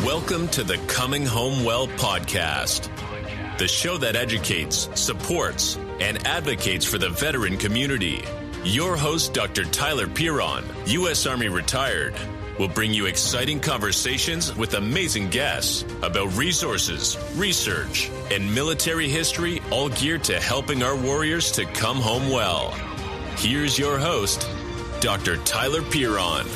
Welcome to the Coming Home Well podcast, the show that educates, supports, and advocates for the veteran community. Your host, Dr. Tyler Piron, U.S. Army retired, will bring you exciting conversations with amazing guests about resources, research, and military history, all geared to helping our warriors to come home well. Here's your host, Dr. Tyler Piron.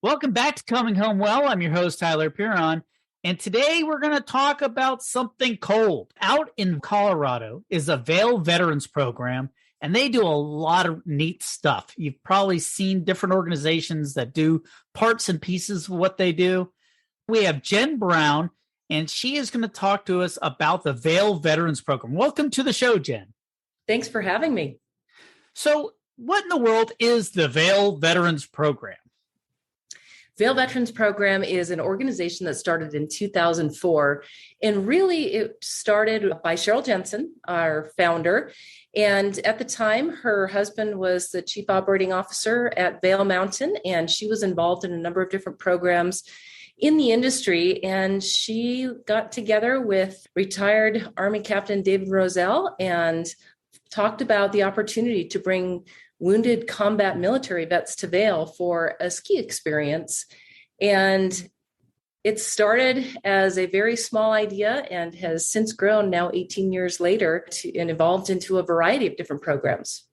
Welcome back to Coming Home Well. I'm your host, Tyler Piron, and today we're going to talk about something cold. Out in Colorado is the Vail Veterans Program, and they do a lot of neat stuff. You've probably seen different organizations that do parts and pieces of what they do. We have Jen Brown, and she is going to talk to us about the Vail Veterans Program. Welcome to the show, Jen. Thanks for having me. So, what in the world is the Vail Veterans Program? Vail Veterans Program is an organization that started in 2004. And really, it started by Cheryl Jensen, our founder. And at the time, her husband was the chief operating officer at Vail Mountain, and she was involved in a number of different programs in the industry. And she got together with retired Army Captain David Roselle and talked about the opportunity to bring wounded combat military vets to Vail for a ski experience. And it started as a very small idea and has since grown now 18 years later and evolved into a variety of different programs.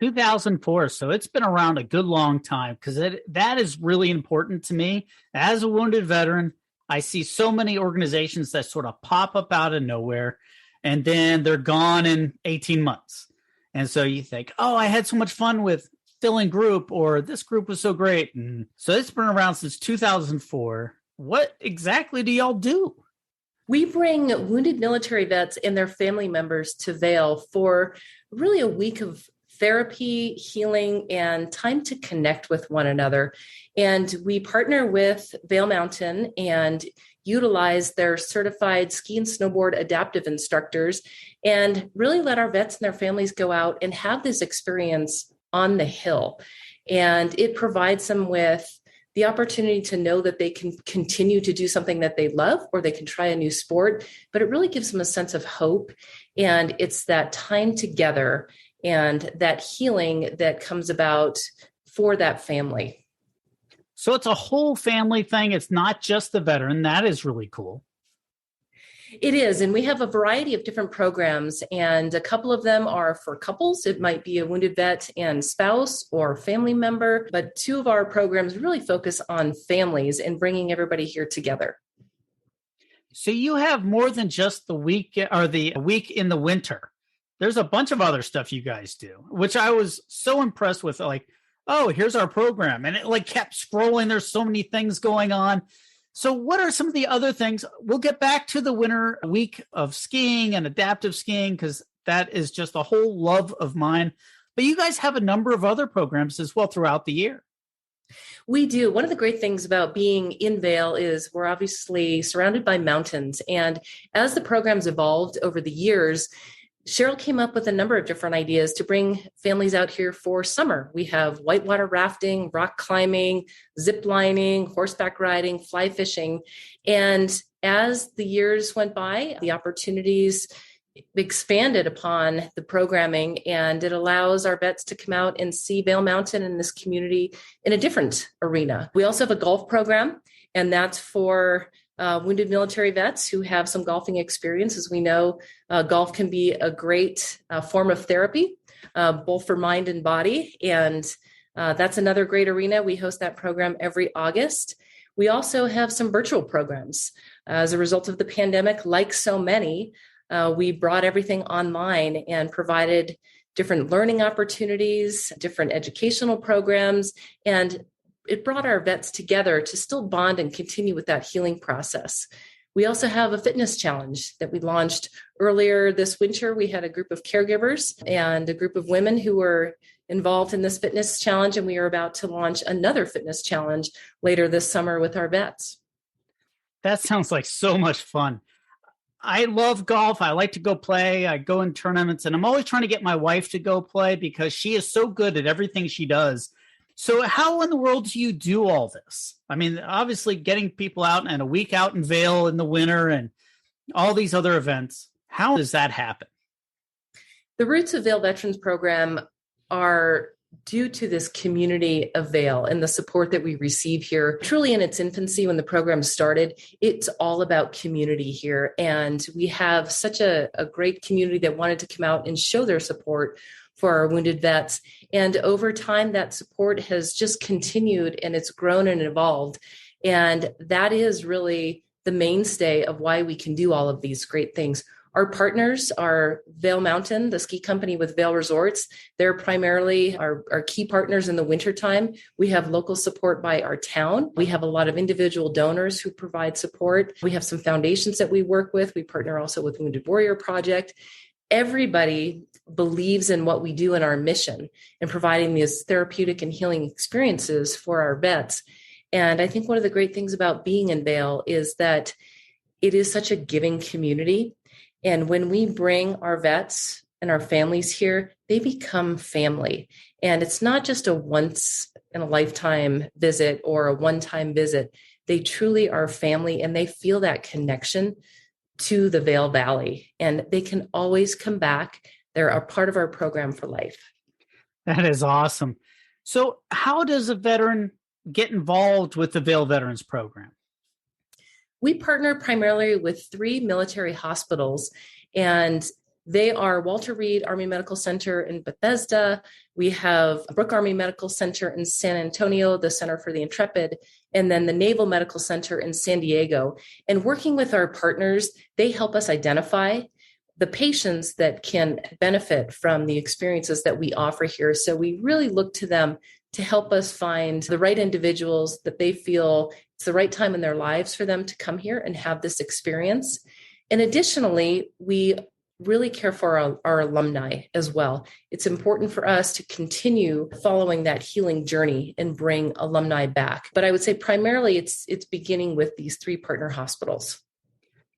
2004, so it's been around a good long time, because that is really important to me. As a wounded veteran, I see so many organizations that sort of pop up out of nowhere, and then they're gone in 18 months. And so you think, oh, I had so much fun with filling group, or this group was so great. And so it's been around since 2004. What exactly do y'all do? We bring wounded military vets and their family members to Vail for really a week of therapy, healing, and time to connect with one another. And we partner with Vail Mountain and utilize their certified ski and snowboard adaptive instructors and really let our vets and their families go out and have this experience on the hill. And it provides them with the opportunity to know that they can continue to do something that they love, or they can try a new sport, but it really gives them a sense of hope. And it's that time together and that healing that comes about for that family. So it's a whole family thing. It's not just the veteran. That is really cool. It is. And we have a variety of different programs, and a couple of them are for couples. It might be a wounded vet and spouse or family member, but two of our programs really focus on families and bringing everybody here together. So you have more than just the week or the week in the winter. There's a bunch of other stuff you guys do, which I was so impressed with. Like, oh, here's our program. And it kept scrolling. There's so many things going on. So what are some of the other things? We'll get back to the winter week of skiing and adaptive skiing, because that is just a whole love of mine. But you guys have a number of other programs as well throughout the year. We do. One of the great things about being in Vail is we're obviously surrounded by mountains. And as the programs evolved over the years, Cheryl came up with a number of different ideas to bring families out here for summer. We have whitewater rafting, rock climbing, zip lining, horseback riding, fly fishing. And as the years went by, the opportunities expanded upon the programming, and it allows our vets to come out and see Vail Mountain and this community in a different arena. We also have a golf program, and that's for wounded military vets who have some golfing experience. As we know, golf can be a great form of therapy, both for mind and body. And that's another great arena. We host that program every August. We also have some virtual programs. As a result of the pandemic, like so many, we brought everything online and provided different learning opportunities, different educational programs, and it brought our vets together to still bond and continue with that healing process. We also have a fitness challenge that we launched earlier this winter. We had a group of caregivers and a group of women who were involved in this fitness challenge, and we are about to launch another fitness challenge later this summer with our vets. That sounds like so much fun. I love golf. I like to go play. I go in tournaments, and I'm always trying to get my wife to go play because she is so good at everything she does. So how in the world do you do all this? I mean, obviously getting people out and a week out in Vail in the winter and all these other events. How does that happen? The roots of Vail Veterans Program are due to this community of Vail and the support that we receive here. Truly in its infancy, when the program started, it's all about community here. And we have such a great community that wanted to come out and show their support for our wounded vets. And over time, that support has just continued and it's grown and evolved. And that is really the mainstay of why we can do all of these great things. Our partners are Vail Mountain, the ski company with Vail Resorts. They're primarily our key partners in the wintertime. We have local support by our town. We have a lot of individual donors who provide support. We have some foundations that we work with. We partner also with Wounded Warrior Project. Everybody believes in what we do in our mission and providing these therapeutic and healing experiences for our vets. And I think one of the great things about being in Vail is that it is such a giving community. And when we bring our vets and our families here, they become family. And it's not just a once in a lifetime visit or a one-time visit. They truly are family and they feel that connection to the Vail Valley. And they can always come back. They're a part of our program for life. That is awesome. So how does a veteran get involved with the Vail Veterans Program? We partner primarily with 3 military hospitals, and they are Walter Reed Army Medical Center in Bethesda. We have Brooke Army Medical Center in San Antonio, the Center for the Intrepid, and then the Naval Medical Center in San Diego. And working with our partners, they help us identify the patients that can benefit from the experiences that we offer here. So we really look to them to help us find the right individuals that they feel it's the right time in their lives for them to come here and have this experience. And additionally, we really care for our alumni as well. It's important for us to continue following that healing journey and bring alumni back. But I would say primarily it's beginning with these 3 partner hospitals.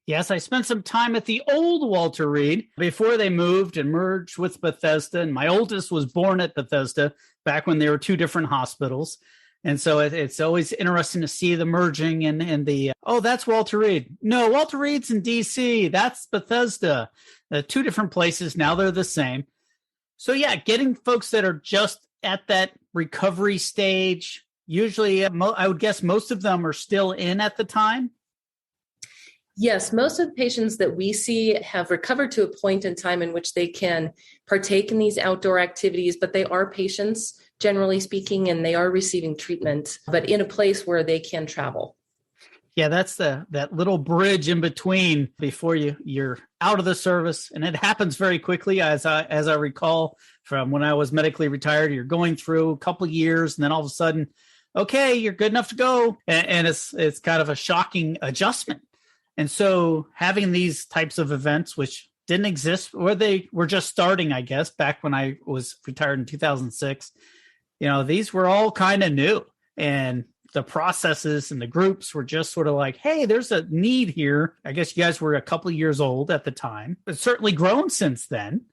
Yes, I spent some time at the old Walter Reed before they moved and merged with Bethesda. And my oldest was born at Bethesda back when there were 2 different hospitals. And so it's always interesting to see the merging and the, oh, that's Walter Reed. No, Walter Reed's in D.C. That's Bethesda. 2 different places. Now they're the same. So yeah, getting folks that are just at that recovery stage, usually I would guess most of them are still in at the time. Yes, most of the patients that we see have recovered to a point in time in which they can partake in these outdoor activities, but they are patients, generally speaking, and they are receiving treatment, but in a place where they can travel. Yeah, that's that little bridge in between before you're out of the service, and it happens very quickly. As I recall from when I was medically retired, you're going through a couple of years, and then all of a sudden, okay, you're good enough to go, and it's kind of a shocking adjustment. And so having these types of events, which didn't exist, or they were just starting, I guess, back when I was retired in 2006, these were all kind of new. And the processes and the groups were just sort of like, hey, there's a need here. I guess you guys were a couple of years old at the time. It's certainly grown since then.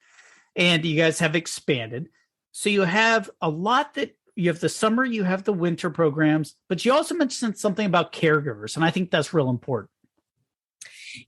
And you guys have expanded. So you have a lot that you have the summer, you have the winter programs, but you also mentioned something about caregivers. And I think that's real important.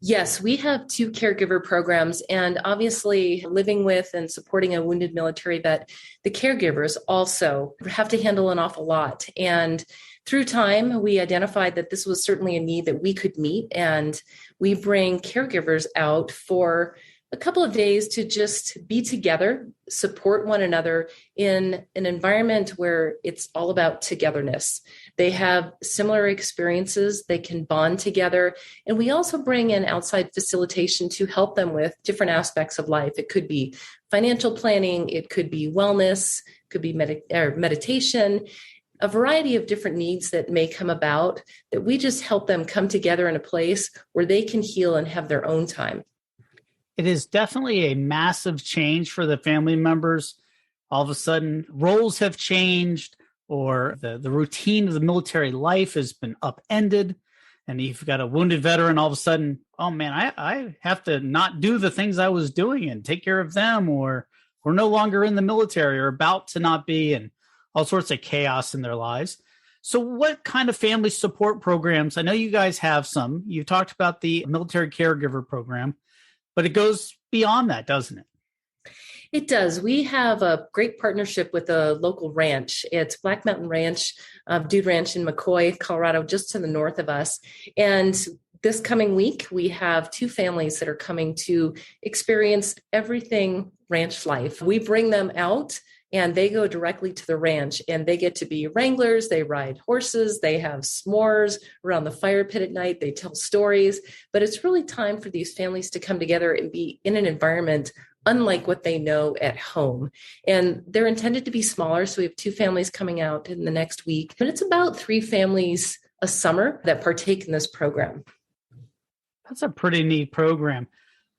Yes, we have 2 caregiver programs, and obviously living with and supporting a wounded military vet, the caregivers also have to handle an awful lot. And through time, we identified that this was certainly a need that we could meet, and we bring caregivers out for a couple of days to just be together, support one another in an environment where it's all about togetherness. They have similar experiences, they can bond together. And we also bring in outside facilitation to help them with different aspects of life. It could be financial planning, it could be wellness, it could be meditation, a variety of different needs that may come about that we just help them come together in a place where they can heal and have their own time. It is definitely a massive change for the family members. All of a sudden, roles have changed, or the routine of the military life has been upended. And you've got a wounded veteran, all of a sudden, oh man, I have to not do the things I was doing and take care of them, or we're no longer in the military or about to not be. And all sorts of chaos in their lives. So what kind of family support programs? I know you guys have some. You talked about the military caregiver program, but it goes beyond that, doesn't it? It does. We have a great partnership with a local ranch. It's Black Mountain Ranch, Dude Ranch in McCoy, Colorado, just to the north of us. And this coming week, we have 2 families that are coming to experience everything ranch life. We bring them out and they go directly to the ranch and they get to be wranglers. They ride horses. They have s'mores around the fire pit at night. They tell stories, but it's really time for these families to come together and be in an environment unlike what they know at home. And they're intended to be smaller. So we have 2 families coming out in the next week, but it's about 3 families a summer that partake in this program. That's a pretty neat program.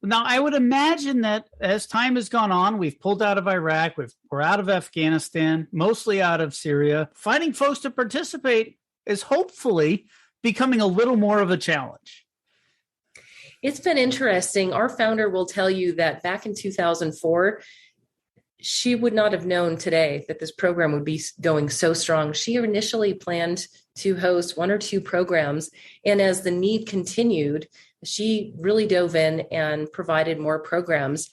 Now, I would imagine that as time has gone on, we've pulled out of Iraq, we're out of Afghanistan, mostly out of Syria. Finding folks to participate is hopefully becoming a little more of a challenge. It's been interesting. Our founder will tell you that back in 2004, she would not have known today that this program would be going so strong. She initially planned to host 1 or 2 programs, and as the need continued, she really dove in and provided more programs.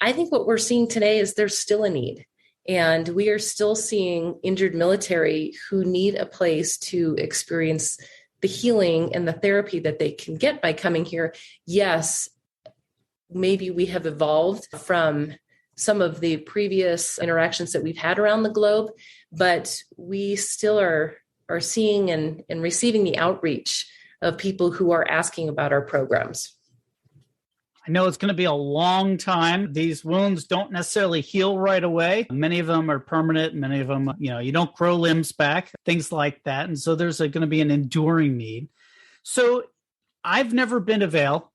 I think what we're seeing today is there's still a need, and we are still seeing injured military who need a place to experience the healing and the therapy that they can get by coming here. Yes, maybe we have evolved from some of the previous interactions that we've had around the globe, but we still are seeing and receiving the outreach of people who are asking about our programs. I know it's going to be a long time. These wounds don't necessarily heal right away. Many of them are permanent. Many of them, you don't grow limbs back, things like that. And so there's going to be an enduring need. So I've never been to Vail.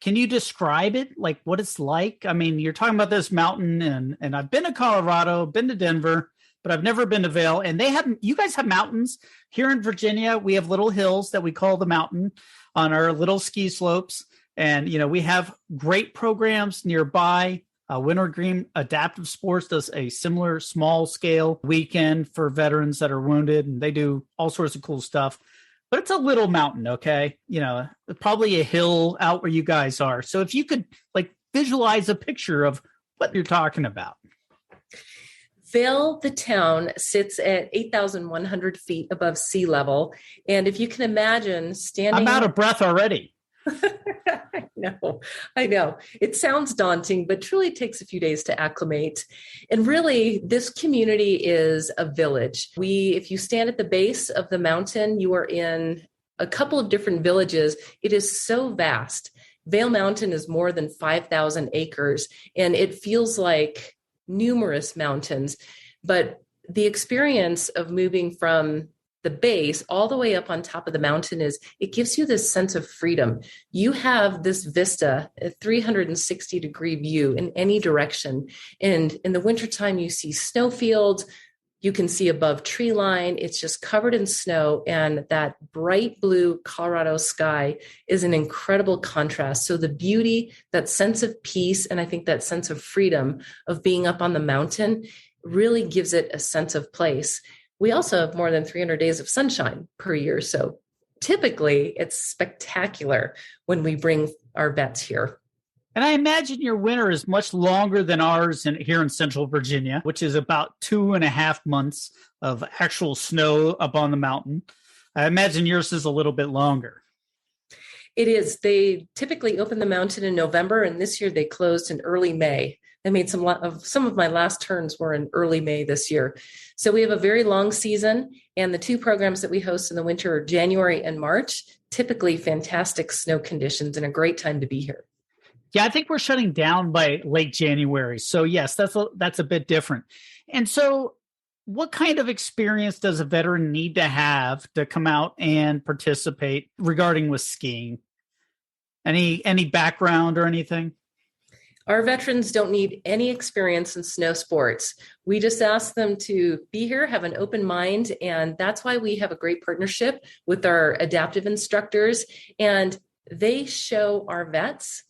Can you describe it, like what it's like? I mean, you're talking about this mountain, and I've been to Colorado, been to Denver, but I've never been to Vail. And you guys have mountains. Here in Virginia, we have little hills that we call the mountain on our little ski slopes. And, we have great programs nearby. Wintergreen Adaptive Sports does a similar small scale weekend for veterans that are wounded, and they do all sorts of cool stuff. But it's a little mountain, okay? Probably a hill out where you guys are. So if you could visualize a picture of what you're talking about. Vail, the town, sits at 8,100 feet above sea level. And if you can imagine standing... I'm out of breath already. I know. It sounds daunting, but truly it takes a few days to acclimate. And really, this community is a village. If you stand at the base of the mountain, you are in a couple of different villages. It is so vast. Vail Mountain is more than 5,000 acres, and it feels like numerous mountains. But the experience of moving from the base all the way up on top of the mountain it gives you this sense of freedom. You have this vista, a 360-degree view in any direction. And in the wintertime, you see snowfields. You can see above tree line. It's just covered in snow. And that bright blue Colorado sky is an incredible contrast. So the beauty, that sense of peace, and I think that sense of freedom of being up on the mountain really gives it a sense of place. We also have more than 300 days of sunshine per year. So typically it's spectacular when we bring our vets here. And I imagine your winter is much longer than ours here in Central Virginia, which is about 2.5 months of actual snow up on the mountain. I imagine yours is a little bit longer. It is. They typically open the mountain in November, and this year they closed in early May. I made some of my last turns were in early May this year. So we have a very long season, and the 2 programs that we host in the winter are January and March, typically fantastic snow conditions and a great time to be here. Yeah, I think we're shutting down by late January. So yes, that's a bit different. And so what kind of experience does a veteran need to have to come out and participate regarding with skiing? Any background or anything? Our veterans don't need any experience in snow sports. We just ask them to be here, have an open mind, and that's why we have a great partnership with our adaptive instructors. And they show our vets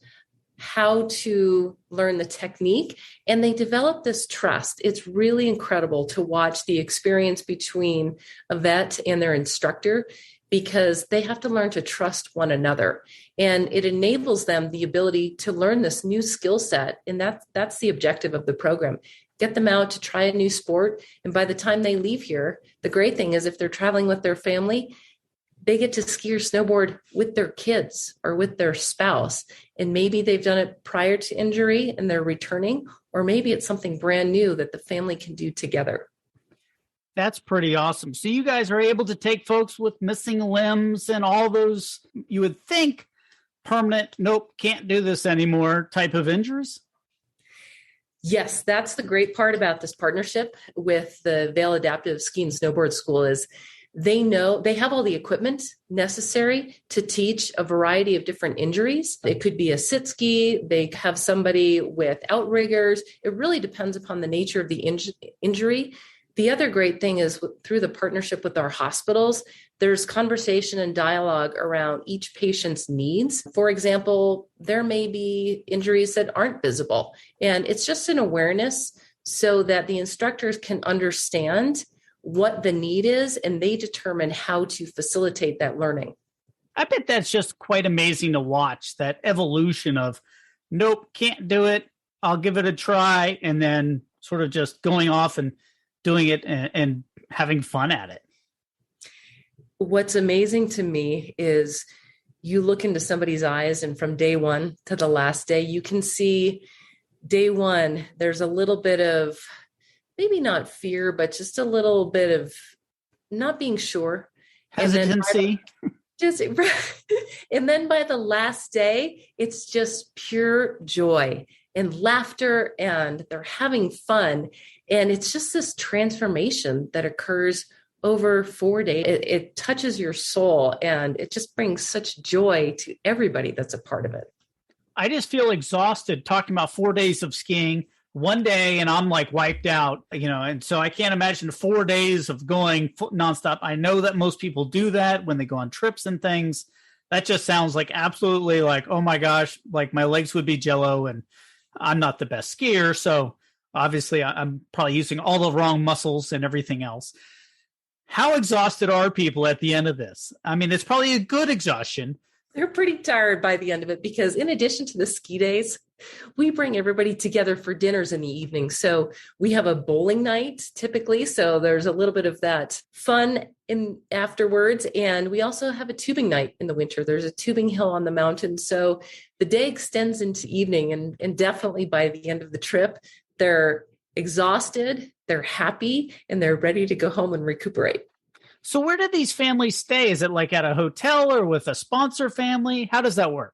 how to learn the technique, and they develop this trust. It's really incredible to watch the experience between a vet and their instructor, because they have to learn to trust one another. And it enables them the ability to learn this new skill set. And that's the objective of the program. Get them out to try a new sport. And by the time they leave here, the great thing is if they're traveling with their family, they get to ski or snowboard with their kids or with their spouse. And maybe they've done it prior to injury and they're returning, or maybe it's something brand new that the family can do together. That's pretty awesome. So you guys are able to take folks with missing limbs and all those, you would think, permanent, nope, can't do this anymore type of injuries? Yes, that's the great part about this partnership with the Vail Adaptive Ski and Snowboard School is they know they have all the equipment necessary to teach a variety of different injuries. It could be a sit ski. They have somebody with outriggers. It really depends upon the nature of the injury. The other great thing is through the partnership with our hospitals, there's conversation and dialogue around each patient's needs. For example, there may be injuries that aren't visible, and it's just an awareness so that the instructors can understand what the need is, and they determine how to facilitate that learning. I bet that's just quite amazing to watch, that evolution of, nope, can't do it, I'll give it a try, and then sort of just going off and doing it and having fun at it. What's amazing to me is you look into somebody's eyes, and from day one to the last day, you can see day one, there's a little bit of maybe not fear, but just a little bit of not being sure. Hesitancy. And then by the last day, it's just pure joy and laughter, and they're having fun. And it's just this transformation that occurs over 4 days. It touches your soul, and it just brings such joy to everybody that's a part of it. I just feel exhausted talking about 4 days of skiing, 1 day, and I'm like wiped out, and so I can't imagine 4 days of going nonstop. I know that most people do that when they go on trips and things. That just sounds like absolutely like, oh my gosh, like my legs would be jello, and I'm not the best skier. So obviously I'm probably using all the wrong muscles and everything else. How exhausted are people at the end of this? I mean, it's probably a good exhaustion. They're pretty tired by the end of it, because in addition to the ski days, we bring everybody together for dinners in the evening. So we have a bowling night typically. So there's a little bit of that fun in afterwards. And we also have a tubing night in the winter. There's a tubing hill on the mountain. So the day extends into evening, and definitely by the end of the trip, they're exhausted, they're happy, and they're ready to go home and recuperate. So where do these families stay? Is it like at a hotel or with a sponsor family? How does that work?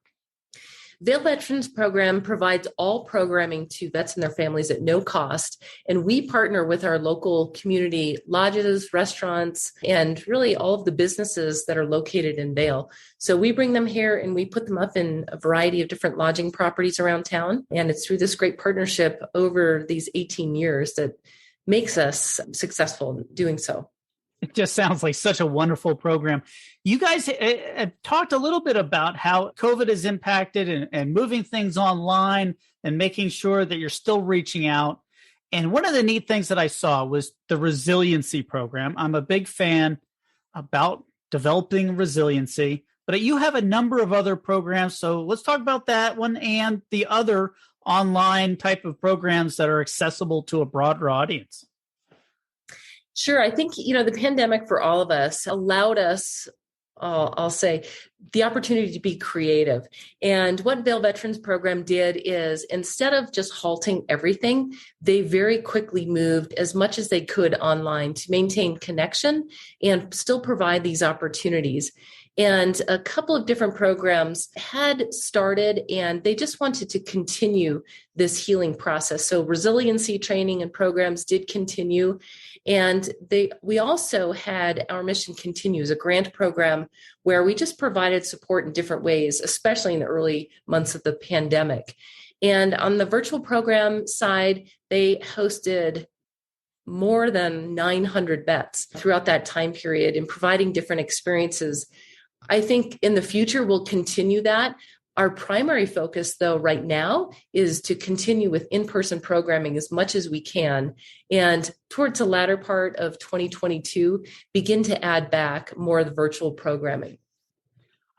Vail Veterans Program provides all programming to vets and their families at no cost. And we partner with our local community lodges, restaurants, and really all of the businesses that are located in Vail. So we bring them here and we put them up in a variety of different lodging properties around town. And it's through this great partnership over these 18 years that makes us successful in doing so. It just sounds like such a wonderful program. You guys talked a little bit about how COVID has impacted and moving things online and making sure that you're still reaching out. And one of the neat things that I saw was the resiliency program. I'm a big fan about developing resiliency, but you have a number of other programs. So let's talk about that one and the other online type of programs that are accessible to a broader audience. Sure. I think, the pandemic for all of us allowed us, I'll say, the opportunity to be creative. And what Vail Veterans Program did is, instead of just halting everything, they very quickly moved as much as they could online to maintain connection and still provide these opportunities. And a couple of different programs had started, and they just wanted to continue this healing process. So resiliency training and programs did continue. And we also had Our Mission Continues, a grant program where we just provided support in different ways, especially in the early months of the pandemic. And on the virtual program side, they hosted more than 900 vets throughout that time period and providing different experiences. I think in the future, we'll continue that. Our primary focus, though, right now is to continue with in-person programming as much as we can. And towards the latter part of 2022, begin to add back more of the virtual programming.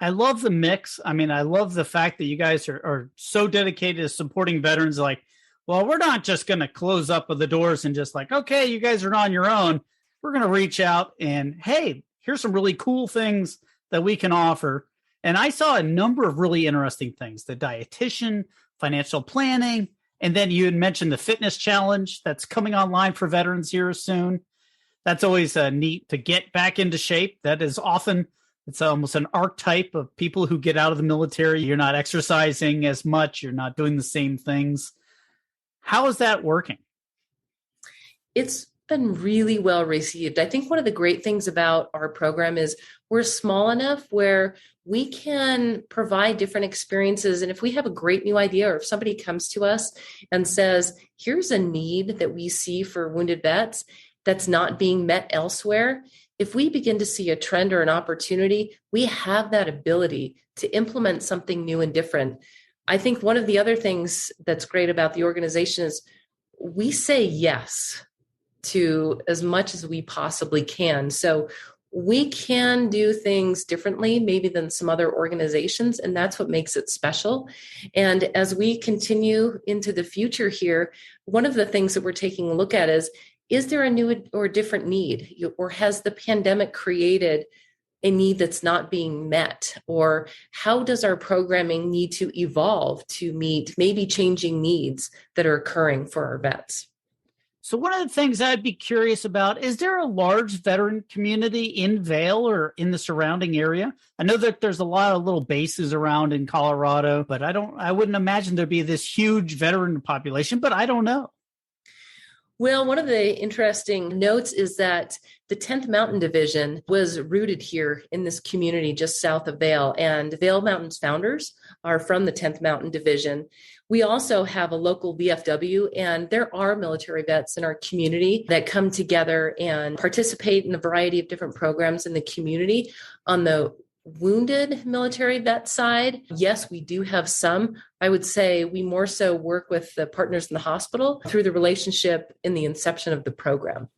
I love the mix. I mean, I love the fact that you guys are so dedicated to supporting veterans. Like, well, we're not just going to close up the doors and just like, okay, you guys are on your own. We're going to reach out and, hey, here's some really cool things that we can offer. And I saw a number of really interesting things, the dietitian, financial planning, and then you had mentioned the fitness challenge that's coming online for veterans here soon. That's always neat to get back into shape. That is often, it's almost an archetype of people who get out of the military. You're not exercising as much. You're not doing the same things. How is that working? It's been really well received. I think one of the great things about our program is we're small enough where we can provide different experiences. And if we have a great new idea, or if somebody comes to us and says, here's a need that we see for wounded vets that's not being met elsewhere, if we begin to see a trend or an opportunity, we have that ability to implement something new and different. I think one of the other things that's great about the organization is we say yes to as much as we possibly can. So we can do things differently, maybe than some other organizations, and that's what makes it special. And as we continue into the future here, one of the things that we're taking a look at is there a new or different need? Or has the pandemic created a need that's not being met? Or how does our programming need to evolve to meet maybe changing needs that are occurring for our vets? So one of the things I'd be curious about, is there a large veteran community in Vail or in the surrounding area? I know that there's a lot of little bases around in Colorado, but I wouldn't imagine there'd be this huge veteran population, but I don't know. Well, one of the interesting notes is that the 10th Mountain Division was rooted here in this community just south of Vail, and Vail Mountain's founders are from the 10th Mountain Division. We also have a local VFW, and there are military vets in our community that come together and participate in a variety of different programs in the community. On the wounded military vet side, yes, we do have some. I would say we more so work with the partners in the hospital through the relationship in the inception of the program.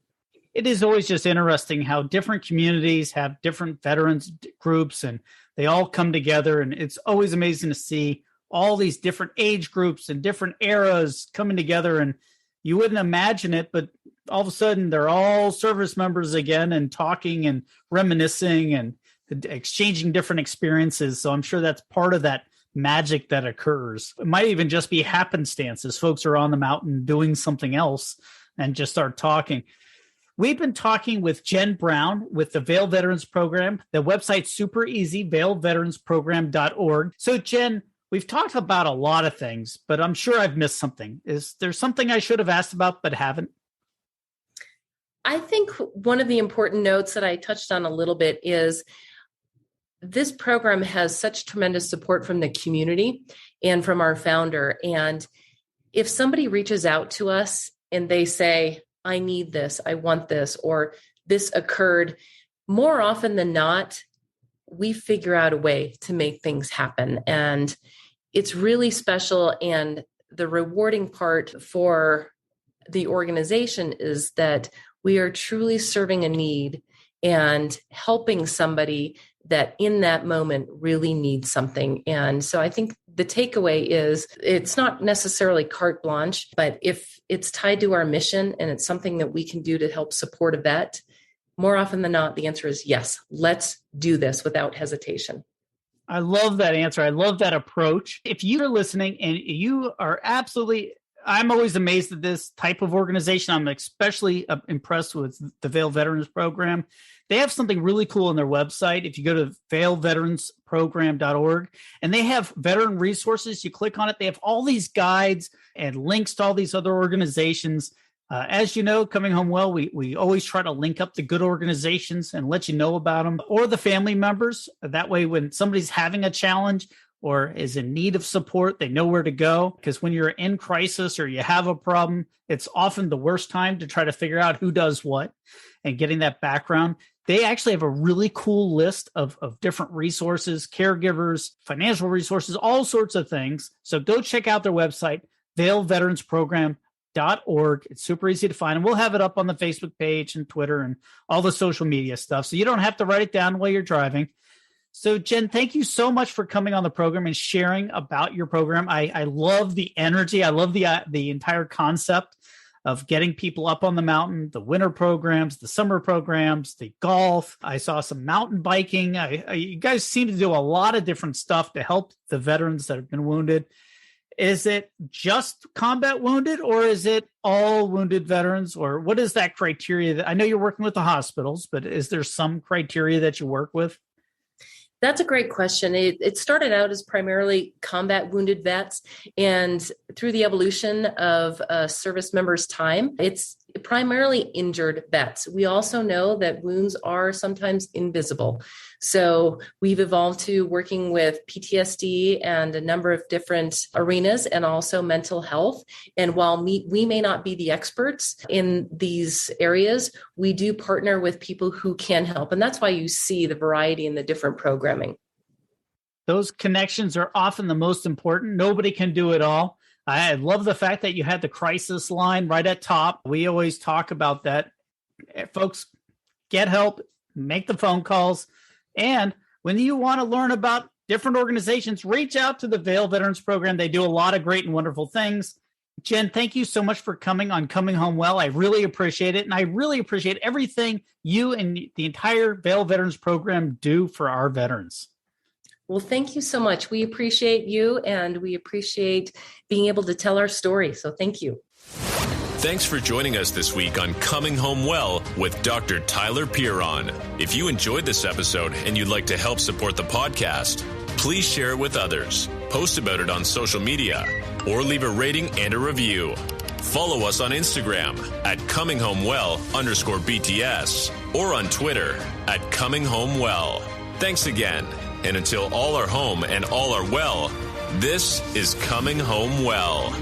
It is always just interesting how different communities have different veterans groups and they all come together. And it's always amazing to see all these different age groups and different eras coming together. And you wouldn't imagine it, but all of a sudden they're all service members again and talking and reminiscing and exchanging different experiences. So I'm sure that's part of that magic that occurs. It might even just be happenstance as folks are on the mountain doing something else and just start talking. We've been talking with Jen Brown with the Vail Veterans Program. The website's super easy, vailveteransprogram.org. So Jen, we've talked about a lot of things, but I'm sure I've missed something. Is there something I should have asked about but haven't? I think one of the important notes that I touched on a little bit is this program has such tremendous support from the community and from our founder. And if somebody reaches out to us and they say, I need this, I want this, or this occurred, more often than not, we figure out a way to make things happen. And it's really special. And the rewarding part for the organization is that we are truly serving a need and helping somebody that in that moment really needs something. And so I think the takeaway is it's not necessarily carte blanche, but if it's tied to our mission and it's something that we can do to help support a vet, more often than not, the answer is yes, let's do this without hesitation. I love that answer. I love that approach. If you're listening and you are I'm always amazed at this type of organization. I'm especially impressed with the Vail Veterans Program. They have something really cool on their website. If you go to vailveteransprogram.org, and they have veteran resources, you click on it. They have all these guides and links to all these other organizations. As you know, Coming Home Well, we always try to link up the good organizations and let you know about them or the family members. That way, when somebody's having a challenge or is in need of support, they know where to go. Because when you're in crisis or you have a problem, it's often the worst time to try to figure out who does what and getting that background. They actually have a really cool list of different resources, caregivers, financial resources, all sorts of things. So go check out their website, vailveteransprogram.org. It's super easy to find. And we'll have it up on the Facebook page and Twitter and all the social media stuff. So you don't have to write it down while you're driving. So Jen, thank you so much for coming on the program and sharing about your program. I love the energy. I love the entire concept of getting people up on the mountain, the winter programs, the summer programs, the golf. I saw some mountain biking. You guys seem to do a lot of different stuff to help the veterans that have been wounded. Is it just combat wounded, or is it all wounded veterans, or what is that criteria? I know you're working with the hospitals, but is there some criteria that you work with? That's a great question. It started out as primarily combat wounded vets, and through the evolution of a service member's time, it's primarily injured vets. We also know that wounds are sometimes invisible. So we've evolved to working with PTSD and a number of different arenas, and also mental health. And while we may not be the experts in these areas, we do partner with people who can help. And that's why you see the variety in the different programming. Those connections are often the most important. Nobody can do it all. I love the fact that you had the crisis line right at top. We always talk about that. Folks, get help, make the phone calls. And when you want to learn about different organizations, reach out to the Vail Veterans Program. They do a lot of great and wonderful things. Jen, thank you so much for coming on Coming Home Well. I really appreciate it. And I really appreciate everything you and the entire Vail Veterans Program do for our veterans. Well, thank you so much. We appreciate you, and we appreciate being able to tell our story. So thank you. Thanks for joining us this week on Coming Home Well with Dr. Tyler Piron. If you enjoyed this episode and you'd like to help support the podcast, please share it with others, post about it on social media, or leave a rating and a review. Follow us on Instagram at ComingHomeWell_BTS or on Twitter at ComingHomeWell. Thanks again. And until all are home and all are well, this is Coming Home Well.